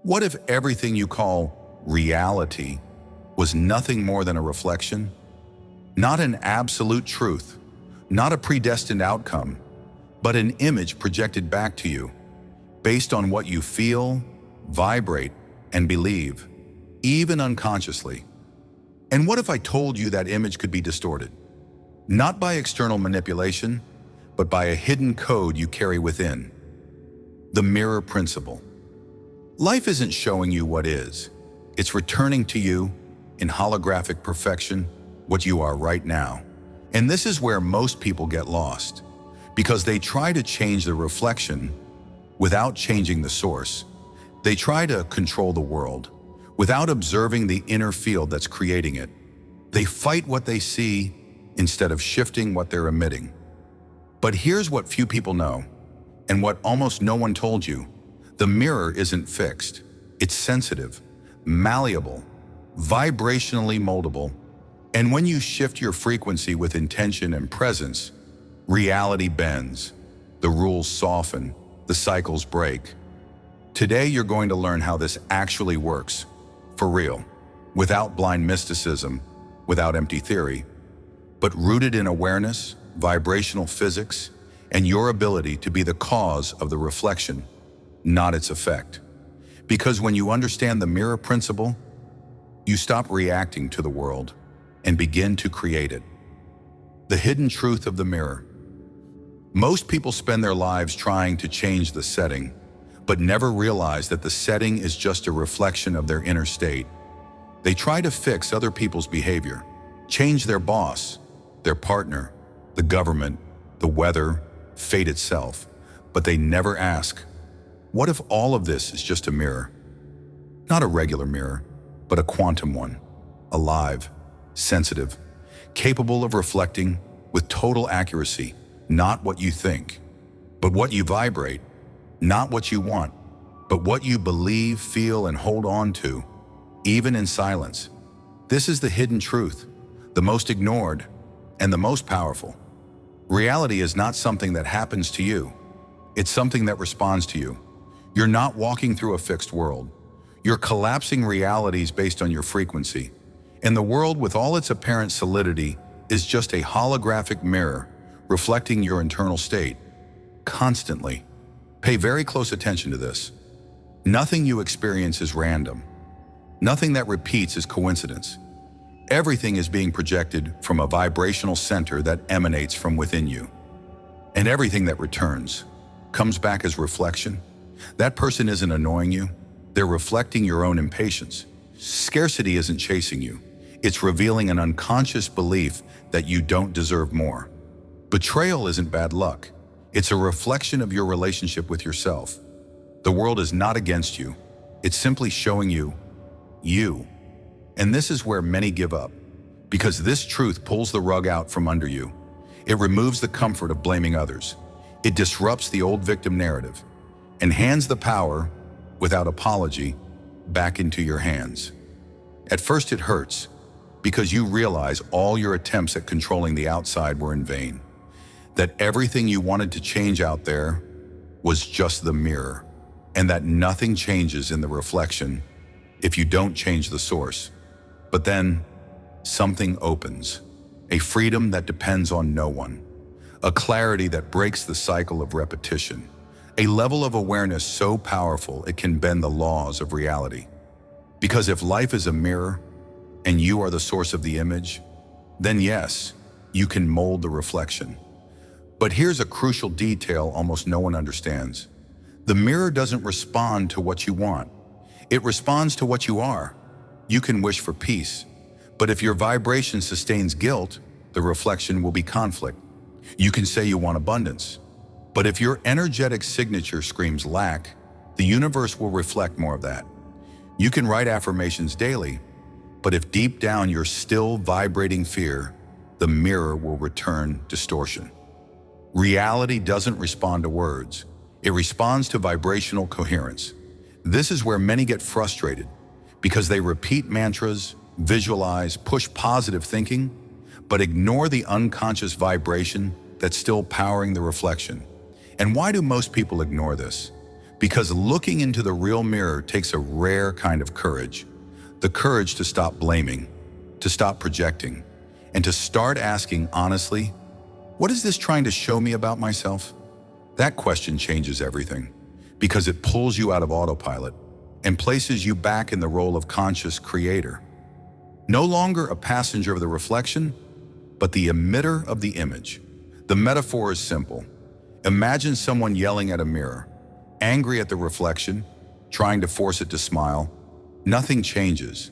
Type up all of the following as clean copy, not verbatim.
What if everything you call reality was nothing more than a reflection? Not an absolute truth, not a predestined outcome, but an image projected back to you, based on what you feel, vibrate, and believe, even unconsciously. And what if I told you that image could be distorted? Not by external manipulation, but by a hidden code you carry within. The mirror principle. Life isn't showing you what is. It's returning to you, in holographic perfection, what you are right now. And this is where most people get lost, because they try to change the reflection without changing the source. They try to control the world without observing the inner field that's creating it. They fight what they see instead of shifting what they're emitting. But here's what few people know, and what almost no one told you. The mirror isn't fixed. It's sensitive, malleable, vibrationally moldable. And when you shift your frequency with intention and presence, reality bends, the rules soften, the cycles break. Today you're going to learn how this actually works, for real, without blind mysticism, without empty theory, but rooted in awareness, vibrational physics, and your ability to be the cause of the reflection, not its effect. Because when you understand the mirror principle, you stop reacting to the world and begin to create it. The hidden truth of the mirror. Most people spend their lives trying to change the setting, but never realize that the setting is just a reflection of their inner state. They try to fix other people's behavior, change their boss, their partner, the government, the weather, fate itself, but they never ask, what if all of this is just a mirror? Not a regular mirror, but a quantum one, alive, sensitive, capable of reflecting with total accuracy, not what you think, but what you vibrate, not what you want, but what you believe, feel, and hold on to, even in silence. This is the hidden truth, the most ignored and the most powerful. Reality is not something that happens to you. It's something that responds to you. You're not walking through a fixed world. You're collapsing realities based on your frequency. And the world, with all its apparent solidity, is just a holographic mirror reflecting your internal state. Constantly. Pay very close attention to this. Nothing you experience is random. Nothing that repeats is coincidence. Everything is being projected from a vibrational center that emanates from within you. And everything that returns comes back as reflection. That person isn't annoying you. They're reflecting your own impatience. Scarcity isn't chasing you. It's revealing an unconscious belief that you don't deserve more. Betrayal isn't bad luck. It's a reflection of your relationship with yourself. The world is not against you. It's simply showing you, you. And this is where many give up, because this truth pulls the rug out from under you. It removes the comfort of blaming others. It disrupts the old victim narrative and hands the power, without apology, back into your hands. At first it hurts, because you realize all your attempts at controlling the outside were in vain. That everything you wanted to change out there was just the mirror, and that nothing changes in the reflection if you don't change the source. But then, something opens, a freedom that depends on no one, a clarity that breaks the cycle of repetition, a level of awareness so powerful it can bend the laws of reality. Because if life is a mirror, and you are the source of the image, then yes, you can mold the reflection. But here's a crucial detail almost no one understands. The mirror doesn't respond to what you want. It responds to what you are. You can wish for peace, but if your vibration sustains guilt, the reflection will be conflict. You can say you want abundance, but if your energetic signature screams lack, the universe will reflect more of that. You can write affirmations daily, but if deep down you're still vibrating fear, the mirror will return distortion. Reality doesn't respond to words. It responds to vibrational coherence. This is where many get frustrated, because they repeat mantras, visualize, push positive thinking, but ignore the unconscious vibration that's still powering the reflection. And why do most people ignore this? Because looking into the real mirror takes a rare kind of courage. The courage to stop blaming, to stop projecting, and to start asking honestly, what is this trying to show me about myself? That question changes everything, because it pulls you out of autopilot and places you back in the role of conscious creator. No longer a passenger of the reflection, but the emitter of the image. The metaphor is simple. Imagine someone yelling at a mirror, angry at the reflection, trying to force it to smile. Nothing changes,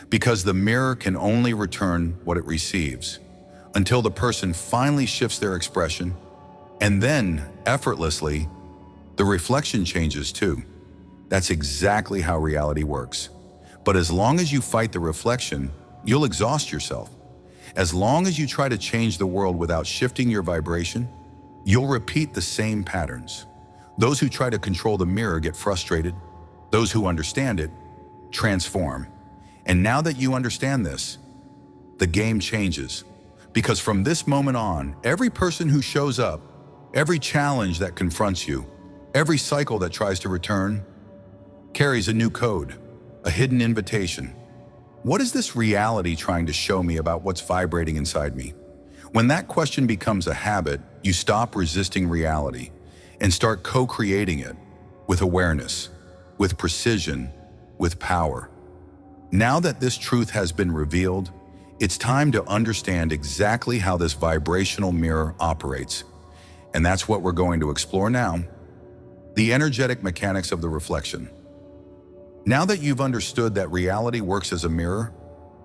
because the mirror can only return what it receives, until the person finally shifts their expression, and then, effortlessly, the reflection changes too. That's exactly how reality works. But as long as you fight the reflection, you'll exhaust yourself. As long as you try to change the world without shifting your vibration, you'll repeat the same patterns. Those who try to control the mirror get frustrated. Those who understand it transform. And now that you understand this, the game changes. Because from this moment on, every person who shows up, every challenge that confronts you, every cycle that tries to return, carries a new code, a hidden invitation. What is this reality trying to show me about what's vibrating inside me? When that question becomes a habit, you stop resisting reality and start co-creating it with awareness, with precision, with power. Now that this truth has been revealed, it's time to understand exactly how this vibrational mirror operates. And that's what we're going to explore now. The energetic mechanics of the reflection. Now that you've understood that reality works as a mirror,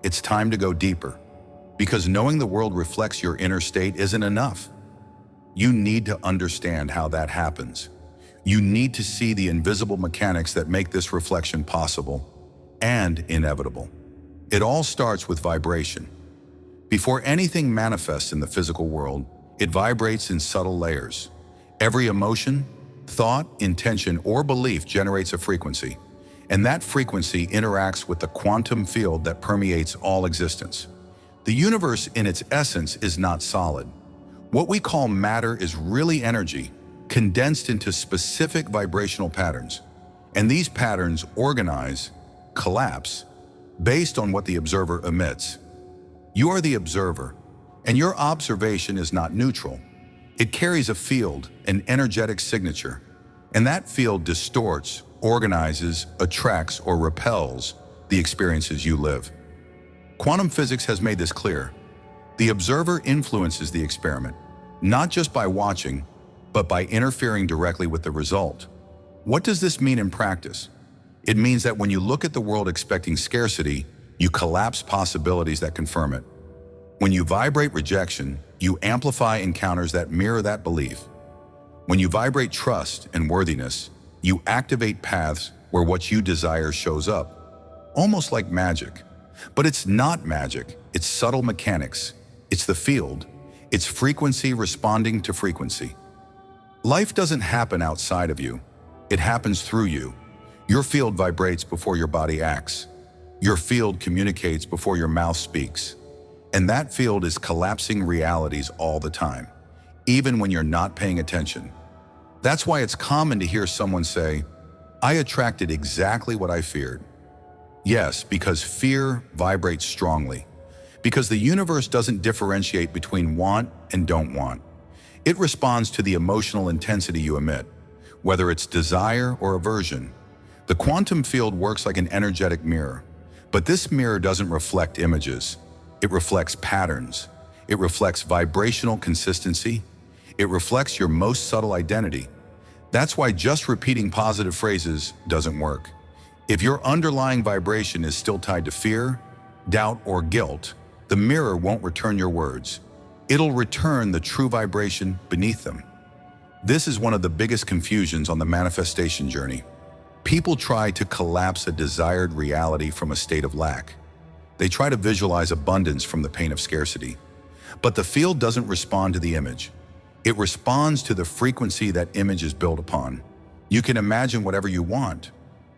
it's time to go deeper. Because knowing the world reflects your inner state isn't enough. You need to understand how that happens. You need to see the invisible mechanics that make this reflection possible and inevitable. It all starts with vibration. Before anything manifests in the physical world, it vibrates in subtle layers. Every emotion, thought, intention, or belief generates a frequency, and that frequency interacts with the quantum field that permeates all existence. The universe in its essence is not solid. What we call matter is really energy, condensed into specific vibrational patterns. And these patterns organize, collapse, based on what the observer emits. You are the observer, and your observation is not neutral. It carries a field, an energetic signature, and that field distorts, organizes, attracts, or repels the experiences you live. Quantum physics has made this clear. The observer influences the experiment, not just by watching, but by interfering directly with the result. What does this mean in practice? It means that when you look at the world expecting scarcity, you collapse possibilities that confirm it. When you vibrate rejection, you amplify encounters that mirror that belief. When you vibrate trust and worthiness, you activate paths where what you desire shows up, almost like magic. But it's not magic, it's subtle mechanics. It's the field. It's frequency responding to frequency. Life doesn't happen outside of you. It happens through you. Your field vibrates before your body acts. Your field communicates before your mouth speaks. And that field is collapsing realities all the time, even when you're not paying attention. That's why it's common to hear someone say, "I attracted exactly what I feared." Yes, because fear vibrates strongly. Because the universe doesn't differentiate between want and don't want. It responds to the emotional intensity you emit, whether it's desire or aversion. The quantum field works like an energetic mirror, but this mirror doesn't reflect images. It reflects patterns. It reflects vibrational consistency. It reflects your most subtle identity. That's why just repeating positive phrases doesn't work. If your underlying vibration is still tied to fear, doubt, or guilt, the mirror won't return your words. It'll return the true vibration beneath them. This is one of the biggest confusions on the manifestation journey. People try to collapse a desired reality from a state of lack. They try to visualize abundance from the pain of scarcity. But the field doesn't respond to the image. It responds to the frequency that image is built upon. You can imagine whatever you want,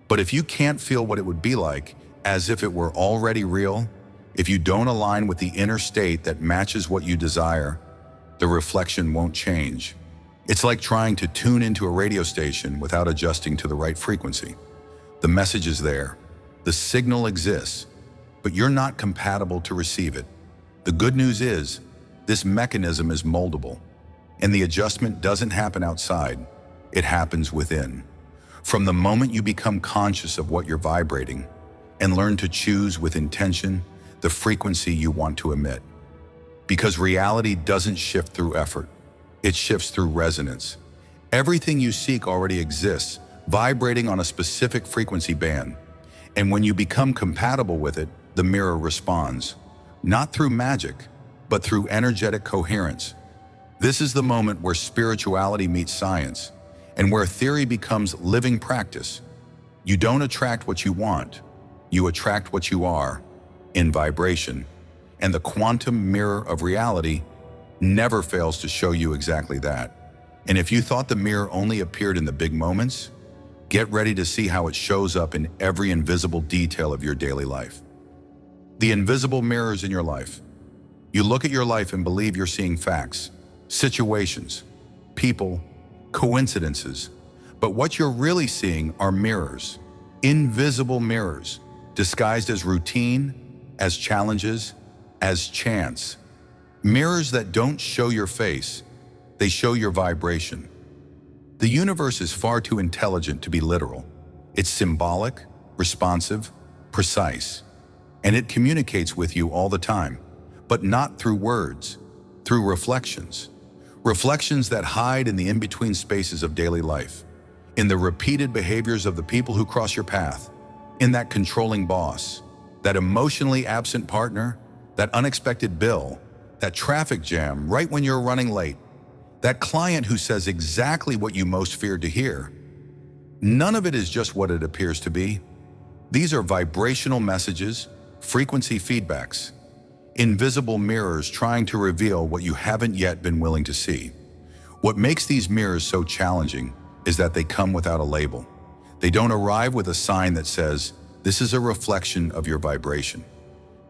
but if you can't feel what it would be like, as if it were already real, if you don't align with the inner state that matches what you desire, the reflection won't change. It's like trying to tune into a radio station without adjusting to the right frequency. The message is there, the signal exists, but you're not compatible to receive it. The good news is, this mechanism is moldable, and the adjustment doesn't happen outside, it happens within. From the moment you become conscious of what you're vibrating and learn to choose with intention the frequency you want to emit. Because reality doesn't shift through effort, it shifts through resonance. Everything you seek already exists, vibrating on a specific frequency band. And when you become compatible with it, the mirror responds, not through magic, but through energetic coherence. This is the moment where spirituality meets science, and where theory becomes living practice. You don't attract what you want, you attract what you are, in vibration. And the quantum mirror of reality never fails to show you exactly that. And if you thought the mirror only appeared in the big moments, get ready to see how it shows up in every invisible detail of your daily life. The invisible mirrors in your life. You look at your life and believe you're seeing facts, situations, people, coincidences. But what you're really seeing are mirrors, invisible mirrors, disguised as routine, as challenges, as chance. Mirrors that don't show your face, they show your vibration. The universe is far too intelligent to be literal. It's symbolic, responsive, precise, and it communicates with you all the time, but not through words, through reflections. Reflections that hide in the in-between spaces of daily life, in the repeated behaviors of the people who cross your path, in that controlling boss, that emotionally absent partner, that unexpected bill, that traffic jam right when you're running late, that client who says exactly what you most feared to hear. None of it is just what it appears to be. These are vibrational messages, frequency feedbacks, invisible mirrors trying to reveal what you haven't yet been willing to see. What makes these mirrors so challenging is that they come without a label. They don't arrive with a sign that says, "This is a reflection of your vibration."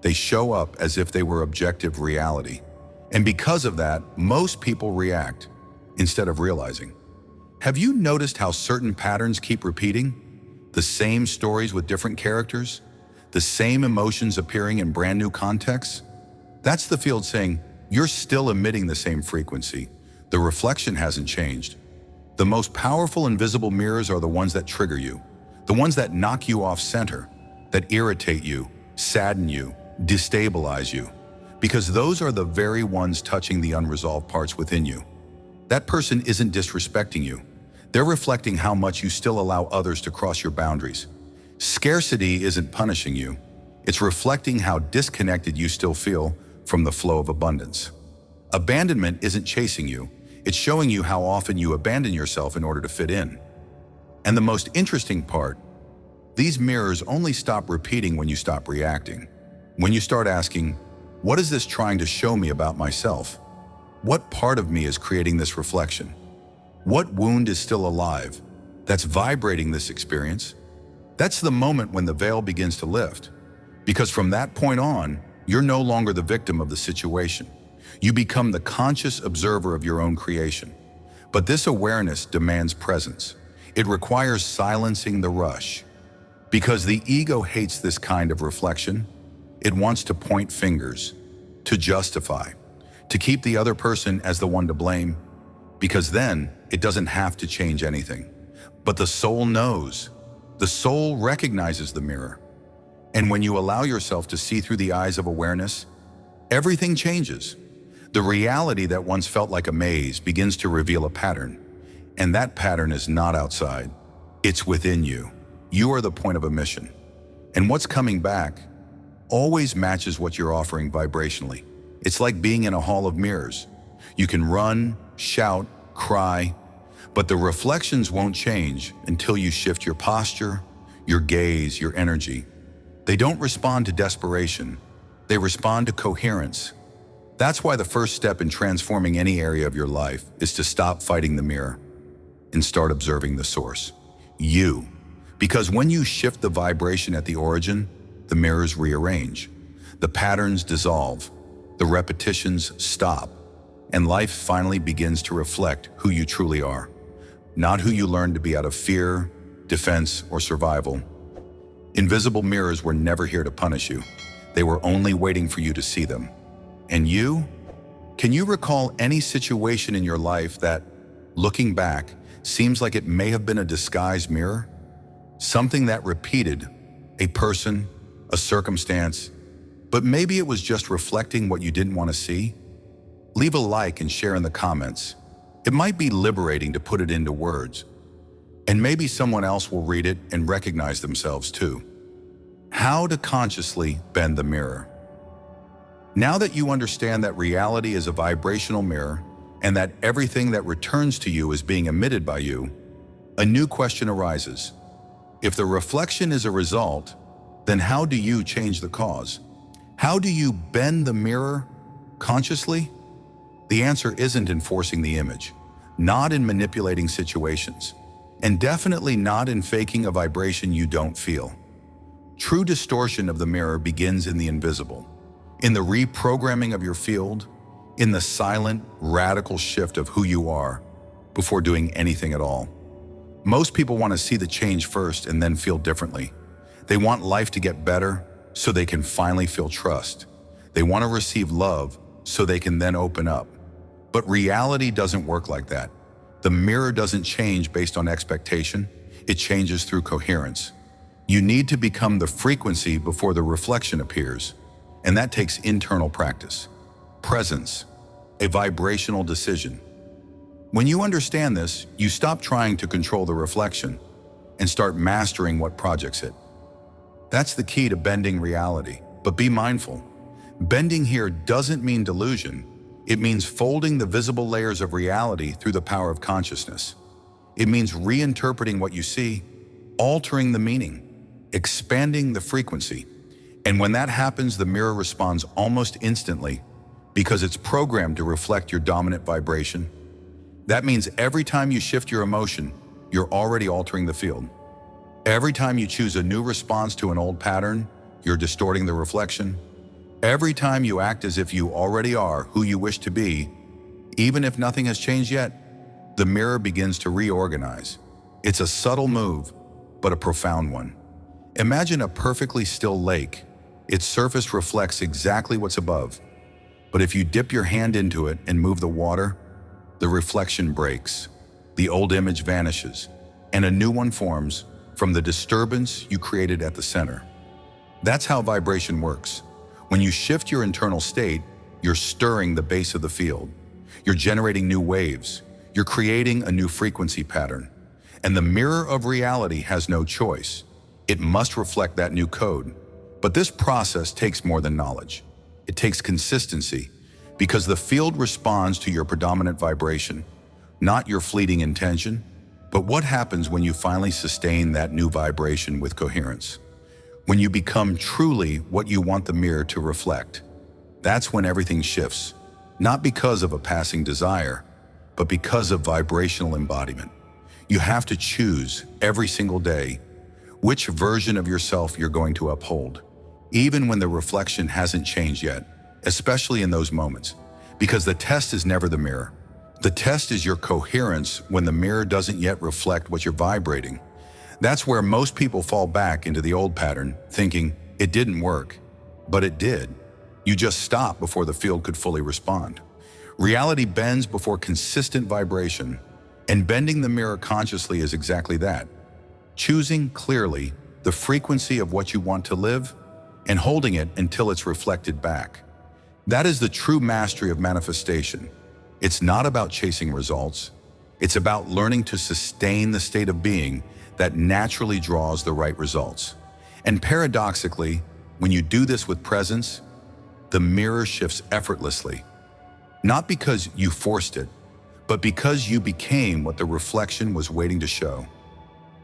They show up as if they were objective reality. And because of that, most people react instead of realizing. Have you noticed how certain patterns keep repeating? The same stories with different characters? The same emotions appearing in brand new contexts? That's the field saying, you're still emitting the same frequency. The reflection hasn't changed. The most powerful invisible mirrors are the ones that trigger you, the ones that knock you off center, that irritate you, sadden you, destabilize you, because those are the very ones touching the unresolved parts within you. That person isn't disrespecting you. They're reflecting how much you still allow others to cross your boundaries. Scarcity isn't punishing you. It's reflecting how disconnected you still feel from the flow of abundance. Abandonment isn't chasing you. It's showing you how often you abandon yourself in order to fit in. And the most interesting part, these mirrors only stop repeating when you stop reacting. When you start asking, what is this trying to show me about myself? What part of me is creating this reflection? What wound is still alive that's vibrating this experience? That's the moment when the veil begins to lift. Because from that point on, you're no longer the victim of the situation. You become the conscious observer of your own creation. But this awareness demands presence. It requires silencing the rush. Because the ego hates this kind of reflection. It wants to point fingers, to justify, to keep the other person as the one to blame, because then it doesn't have to change anything. But the soul knows. The soul recognizes the mirror. And when you allow yourself to see through the eyes of awareness, everything changes. The reality that once felt like a maze begins to reveal a pattern. And that pattern is not outside. It's within you. You are the point of emission. And what's coming back always matches what you're offering vibrationally. It's like being in a hall of mirrors. You can run, shout, cry, but the reflections won't change until you shift your posture, your gaze, your energy. They don't respond to desperation. They respond to coherence. That's why the first step in transforming any area of your life is to stop fighting the mirror and start observing the source, you. Because when you shift the vibration at the origin, the mirrors rearrange. The patterns dissolve. The repetitions stop. and life finally begins to reflect who you truly are, not who you learned to be out of fear, defense, or survival. Invisible mirrors were never here to punish you. They were only waiting for you to see them. And you? Can you recall any situation in your life that, looking back, seems like it may have been a disguised mirror? Something that repeated, a person, a circumstance, but maybe it was just reflecting what you didn't want to see? Leave a like and share in the comments. It might be liberating to put it into words, and maybe someone else will read it and recognize themselves too. How to consciously bend the mirror. Now that you understand that reality is a vibrational mirror and that everything that returns to you is being emitted by you, a new question arises. If the reflection is a result, then how do you change the cause? How do you bend the mirror consciously? The answer isn't in forcing the image, not in manipulating situations, and definitely not in faking a vibration you don't feel. True distortion of the mirror begins in the invisible, in the reprogramming of your field, in the silent, radical shift of who you are before doing anything at all. Most people want to see the change first and then feel differently. They want life to get better so they can finally feel trust. They want to receive love so they can then open up. But reality doesn't work like that. The mirror doesn't change based on expectation. It changes through coherence. You need to become the frequency before the reflection appears, and that takes internal practice. Presence, a vibrational decision. When you understand this, you stop trying to control the reflection and start mastering what projects it. That's the key to bending reality, but be mindful. Bending here doesn't mean delusion. It means folding the visible layers of reality through the power of consciousness. It means reinterpreting what you see, altering the meaning, expanding the frequency. And when that happens, the mirror responds almost instantly because it's programmed to reflect your dominant vibration. That means every time you shift your emotion, you're already altering the field. Every time you choose a new response to an old pattern, you're distorting the reflection. Every time you act as if you already are who you wish to be, even if nothing has changed yet, the mirror begins to reorganize. It's a subtle move, but a profound one. Imagine a perfectly still lake. Its surface reflects exactly what's above. But if you dip your hand into it and move the water, the reflection breaks. The old image vanishes, and a new one forms from the disturbance you created at the center. That's how vibration works. When you shift your internal state, you're stirring the base of the field. You're generating new waves. You're creating a new frequency pattern. And the mirror of reality has no choice. It must reflect that new code. But this process takes more than knowledge. It takes consistency, because the field responds to your predominant vibration, not your fleeting intention. But what happens when you finally sustain that new vibration with coherence? When you become truly what you want the mirror to reflect, that's when everything shifts, not because of a passing desire, but because of vibrational embodiment. You have to choose every single day which version of yourself you're going to uphold, even when the reflection hasn't changed yet, especially in those moments, because the test is never the mirror. The test is your coherence when the mirror doesn't yet reflect what you're vibrating. That's where most people fall back into the old pattern, thinking it didn't work, but it did. You just stopped before the field could fully respond. Reality bends before consistent vibration, and bending the mirror consciously is exactly that. Choosing clearly the frequency of what you want to live and holding it until it's reflected back. That is the true mastery of manifestation. It's not about chasing results. It's about learning to sustain the state of being that naturally draws the right results. And paradoxically, when you do this with presence, the mirror shifts effortlessly. Not because you forced it, but because you became what the reflection was waiting to show.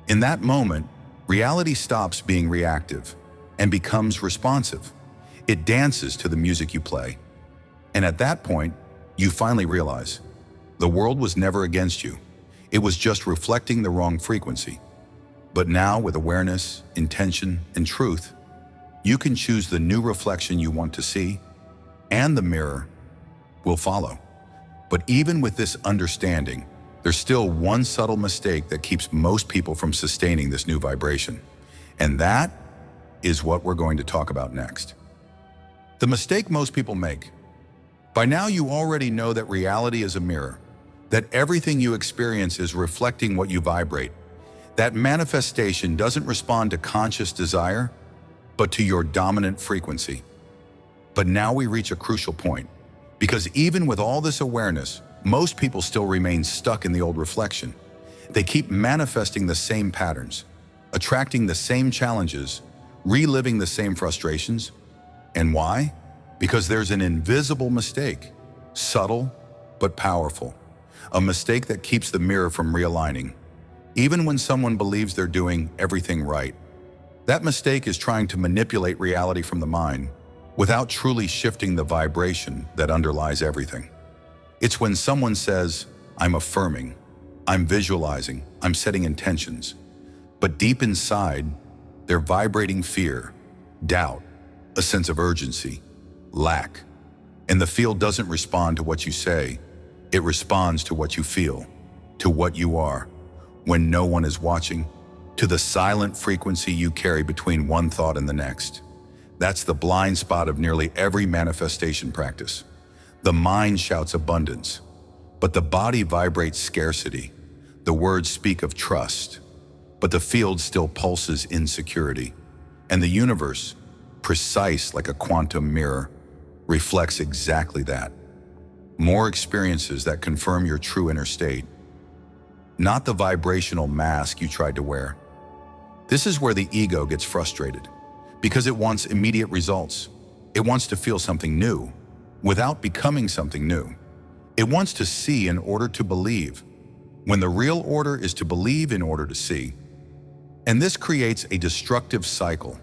In that moment, reality stops being reactive and becomes responsive. It dances to the music you play. And at that point, you finally realize the world was never against you. It was just reflecting the wrong frequency. But now, with awareness, intention, and truth, you can choose the new reflection you want to see, and the mirror will follow. But even with this understanding, there's still one subtle mistake that keeps most people from sustaining this new vibration. And that is what we're going to talk about next. The mistake most people make. By now you already know that reality is a mirror, that everything you experience is reflecting what you vibrate. That manifestation doesn't respond to conscious desire, but to your dominant frequency. But now we reach a crucial point, because even with all this awareness, most people still remain stuck in the old reflection. They keep manifesting the same patterns, attracting the same challenges, reliving the same frustrations. And why? Because there's an invisible mistake, subtle but powerful. A mistake that keeps the mirror from realigning, even when someone believes they're doing everything right. That mistake is trying to manipulate reality from the mind without truly shifting the vibration that underlies everything. It's when someone says, "I'm affirming, I'm visualizing, I'm setting intentions," but deep inside, they're vibrating fear, doubt, a sense of urgency, lack. And the field doesn't respond to what you say, it responds to what you feel, to what you are, when no one is watching, to the silent frequency you carry between one thought and the next. That's the blind spot of nearly every manifestation practice. The mind shouts abundance, but the body vibrates scarcity. The words speak of trust, but the field still pulses insecurity. And the universe, precise like a quantum mirror, reflects exactly that. More experiences that confirm your true inner state, not the vibrational mask you tried to wear. This is where the ego gets frustrated, because it wants immediate results. It wants to feel something new, without becoming something new. It wants to see in order to believe, when the real order is to believe in order to see. And this creates a destructive cycle.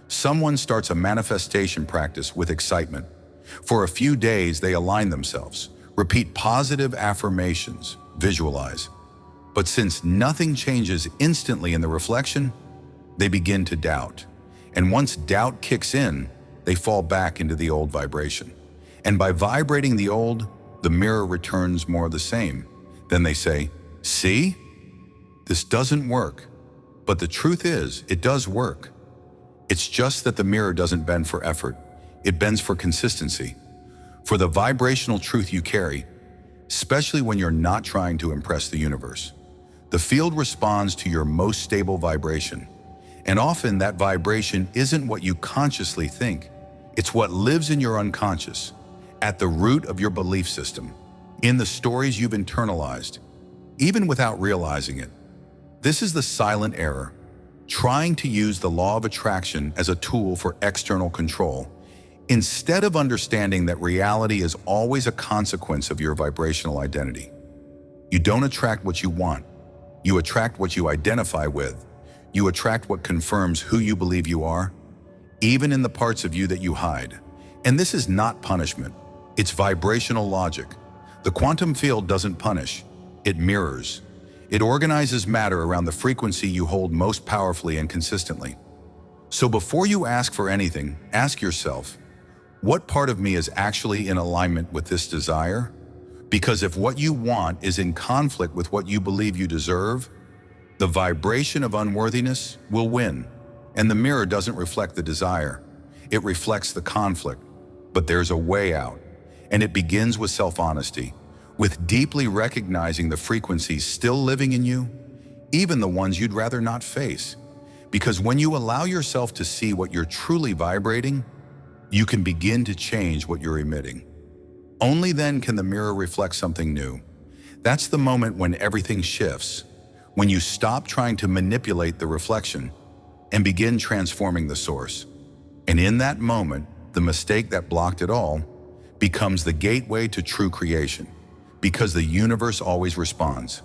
Someone starts a manifestation practice with excitement. For a few days, they align themselves, repeat positive affirmations, visualize. But since nothing changes instantly in the reflection, they begin to doubt. And once doubt kicks in, they fall back into the old vibration. And by vibrating the old, the mirror returns more of the same. Then they say, "See? This doesn't work." But the truth is, it does work. It's just that the mirror doesn't bend for effort. It bends for consistency, for the vibrational truth you carry, especially when you're not trying to impress the universe. The field responds to your most stable vibration. And often that vibration isn't what you consciously think. It's what lives in your unconscious, at the root of your belief system, in the stories you've internalized, even without realizing it. This is the silent error, trying to use the law of attraction as a tool for external control, instead of understanding that reality is always a consequence of your vibrational identity. You don't attract what you want. You attract what you identify with. You attract what confirms who you believe you are, even in the parts of you that you hide. And this is not punishment. It's vibrational logic. The quantum field doesn't punish. It mirrors. It organizes matter around the frequency you hold most powerfully and consistently. So before you ask for anything, ask yourself, what part of me is actually in alignment with this desire? Because if what you want is in conflict with what you believe you deserve, the vibration of unworthiness will win. And the mirror doesn't reflect the desire. It reflects the conflict. But there's a way out. And it begins with self-honesty, with deeply recognizing the frequencies still living in you, even the ones you'd rather not face. Because when you allow yourself to see what you're truly vibrating, you can begin to change what you're emitting. Only then can the mirror reflect something new. That's the moment when everything shifts, when you stop trying to manipulate the reflection and begin transforming the source. And in that moment, the mistake that blocked it all becomes the gateway to true creation, because the universe always responds.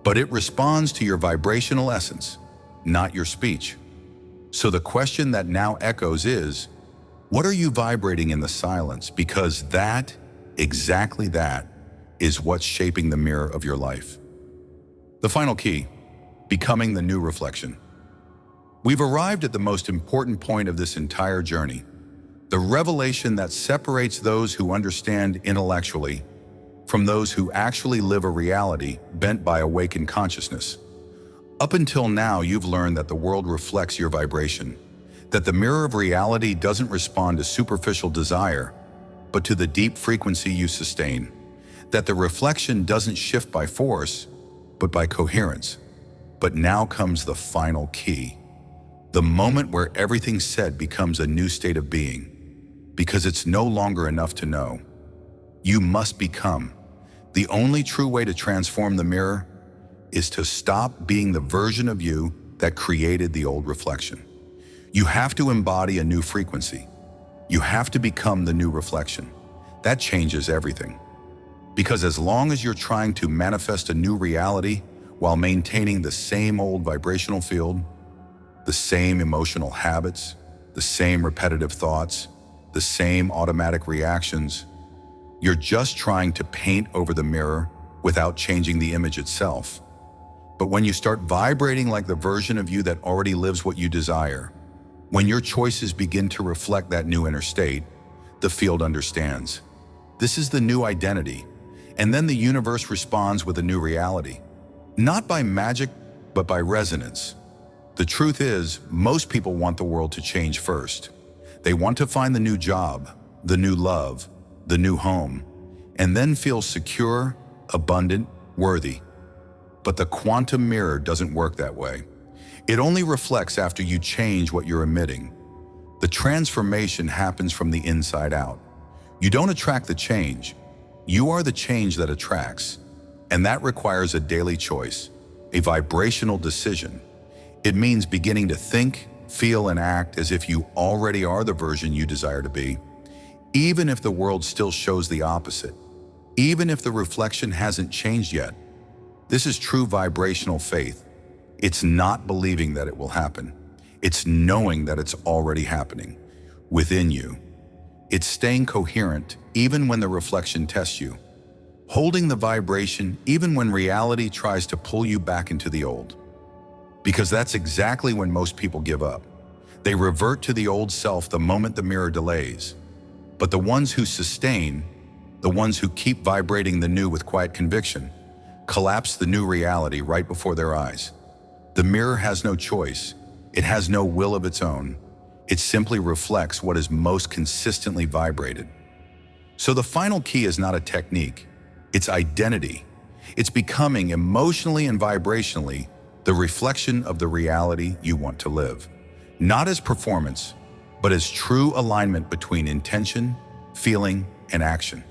But it responds to your vibrational essence, not your speech. So the question that now echoes is, what are you vibrating in the silence? Because that, exactly that, is what's shaping the mirror of your life. The final key, becoming the new reflection. We've arrived at the most important point of this entire journey, the revelation that separates those who understand intellectually from those who actually live a reality bent by awakened consciousness. Up until now, you've learned that the world reflects your vibration, that the mirror of reality doesn't respond to superficial desire, but to the deep frequency you sustain, that the reflection doesn't shift by force, but by coherence. But now comes the final key, the moment where everything said becomes a new state of being, because it's no longer enough to know. You must become. The only true way to transform the mirror is to stop being the version of you that created the old reflection. You have to embody a new frequency. You have to become the new reflection. That changes everything. Because as long as you're trying to manifest a new reality while maintaining the same old vibrational field, the same emotional habits, the same repetitive thoughts, the same automatic reactions, you're just trying to paint over the mirror without changing the image itself. But when you start vibrating like the version of you that already lives what you desire, when your choices begin to reflect that new inner state, the field understands. This is the new identity, and then the universe responds with a new reality. Not by magic, but by resonance. The truth is, most people want the world to change first. They want to find the new job, the new love, the new home, and then feel secure, abundant, worthy. But the quantum mirror doesn't work that way. It only reflects after you change what you're emitting. The transformation happens from the inside out. You don't attract the change. You are the change that attracts. And that requires a daily choice, a vibrational decision. It means beginning to think, feel, and act as if you already are the version you desire to be, even if the world still shows the opposite, even if the reflection hasn't changed yet. This is true vibrational faith. It's not believing that it will happen. It's knowing that it's already happening within you. It's staying coherent even when the reflection tests you, holding the vibration even when reality tries to pull you back into the old. Because that's exactly when most people give up. They revert to the old self the moment the mirror delays. But the ones who sustain, the ones who keep vibrating the new with quiet conviction, collapse the new reality right before their eyes. The mirror has no choice. It has no will of its own. It simply reflects what is most consistently vibrated. So the final key is not a technique. It's identity. It's becoming emotionally and vibrationally the reflection of the reality you want to live. Not as performance, but as true alignment between intention, feeling, and action.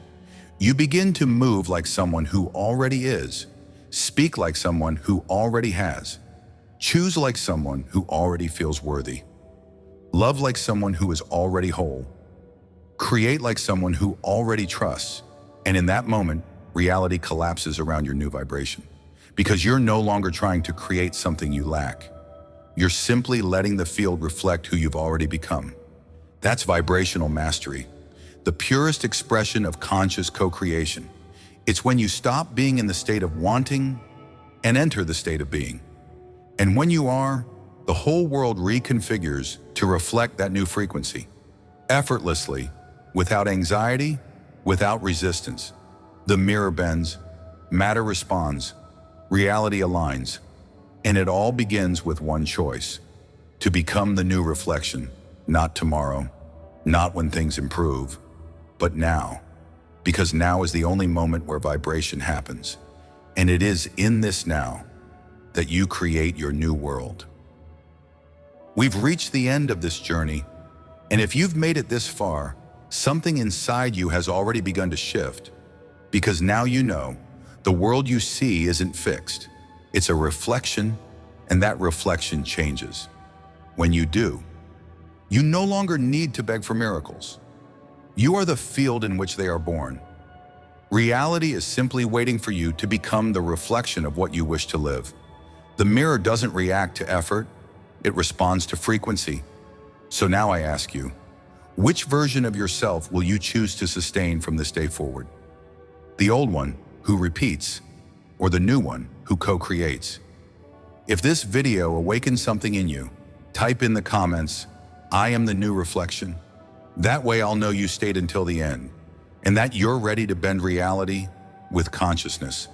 You begin to move like someone who already is, speak like someone who already has, choose like someone who already feels worthy, love like someone who is already whole, create like someone who already trusts, and in that moment, reality collapses around your new vibration. Because you're no longer trying to create something you lack. You're simply letting the field reflect who you've already become. That's vibrational mastery, the purest expression of conscious co-creation. It's when you stop being in the state of wanting and enter the state of being. And when you are, the whole world reconfigures to reflect that new frequency, effortlessly, without anxiety, without resistance. The mirror bends, matter responds, reality aligns, and it all begins with one choice: to become the new reflection, not tomorrow, not when things improve, but now. Because now is the only moment where vibration happens. And it is in this now that you create your new world. We've reached the end of this journey, and if you've made it this far, something inside you has already begun to shift. Because now you know, the world you see isn't fixed. It's a reflection, and that reflection changes. When you do, you no longer need to beg for miracles. You are the field in which they are born. Reality is simply waiting for you to become the reflection of what you wish to live. The mirror doesn't react to effort, it responds to frequency. So now I ask you, which version of yourself will you choose to sustain from this day forward? The old one, who repeats, or the new one, who co-creates? If this video awakens something in you, type in the comments, "I am the new reflection." That way I'll know you stayed until the end, and that you're ready to bend reality with consciousness.